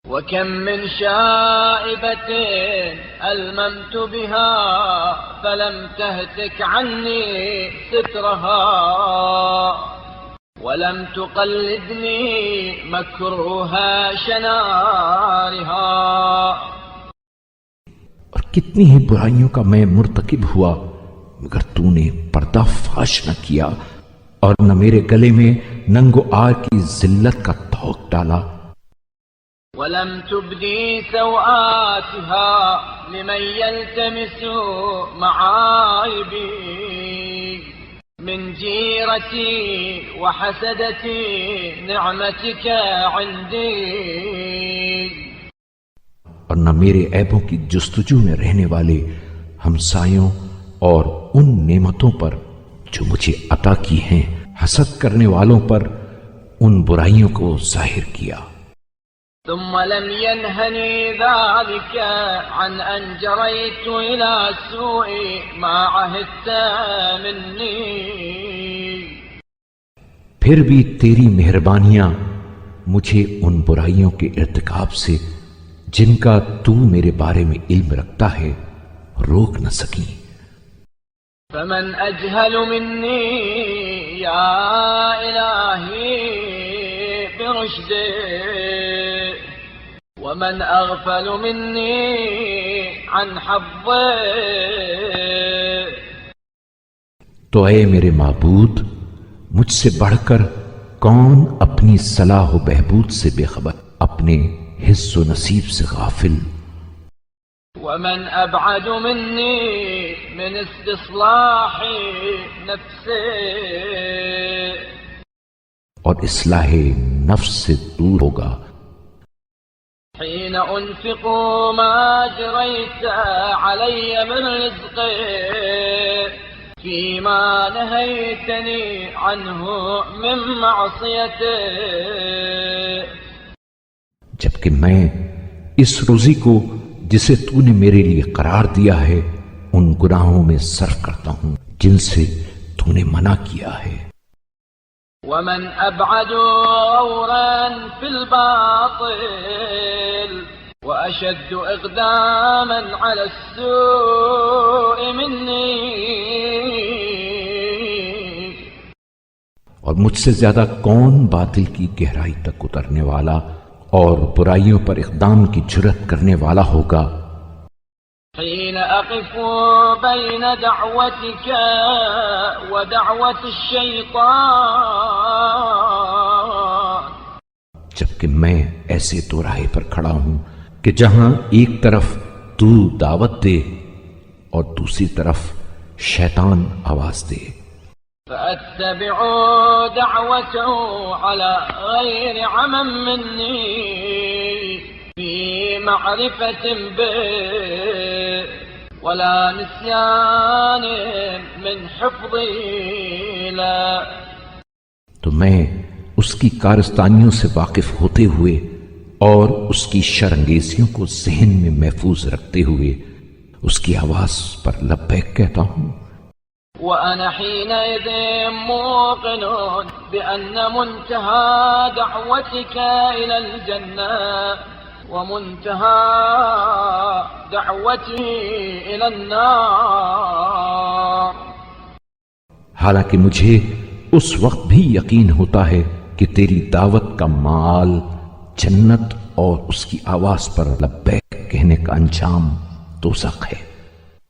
وكم من شائبة ألممت بها فلم تهتك عني سترها ولم تقلدني مكروها شنارها. اور کتنی ہی برائیوں کا میں مرتکب ہوا مگر تو نے پردہ فاش نہ کیا اور نہ میرے گلے میں ننگ و عار کی ذلت کا طوق ڈالا. ولم تبدي سوآتها لمن يلتمس معايبي من جيرتي وحسدتي نعمتك عندي. اور نہ میرے عیبوں کی جستجو میں رہنے والے ہمسایوں اور ان نعمتوں پر جو مجھے عطا کی ہیں حسد کرنے والوں پر ان برائیوں کو ظاہر کیا. ثم لم ينهني ذلك عن أن جريت إلى السوء ما عهدت مني. پھر بھی تیری مہربانیاں مجھے ان برائیوں کے ارتکاب سے جن کا تو میرے بارے میں علم رکھتا ہے روک نہ سکیں. فمن أجهل مني يا إلهي برشدي ومن أغفل مني عن حظي. تو اے میرے معبود مجھ سے بڑھ کر کون اپنی صلاح و بہبود سے بے خبر، اپنے حص و نصیب سے غافل. ومن أبعد مني من استصلاح نفسي. اور اصلاح نفس سے دور ہوگا. حين أنفق ما جريت علي من رزقي فيما نهيتني عنه من معصيتي. جبکہ میں اس روزی کو جسے تو نے میرے لیے قرار دیا ہے ان گناہوں میں صرف کرتا ہوں جن سے تو نے منع کیا ہے. ومن أبعد غورا في الباطل وأشد إقداما على السوء مني. اور مجھ سے زیادہ کون باطل کی گہرائی تک اترنے والا اور برائیوں پر اقدام کی جرأت کرنے والا ہوگا. حين أقف بين دعوتك ودعوة الشيطان. جبکہ میں ایسے دو راہ پر کھڑا ہوں کہ جہاں ایک طرف تو دعوت دے اور دوسری طرف شیطان آواز دے. فأتبع دعوته على غير عمى مني في معرفة به ولا نسيان من حفظي لا. تو میں اس کی کارستانیوں سے واقف ہوتے ہوئے اور اس کی شرانگیزیوں کو ذہن میں محفوظ رکھتے ہوئے اس کی آواز پر لبیک کہتا ہوں. وأنا حينئذ موقن بأن منتهى دعوتك إلى الجنة ومنتهى دعوتي إلى النار. حالانکہ مجھے اس وقت بھی یقین ہوتا ہے کہ تیری دعوت کا مآل جنت اور اس کی آواز پر لبیک کہنے کا انجام دوزخ ہے.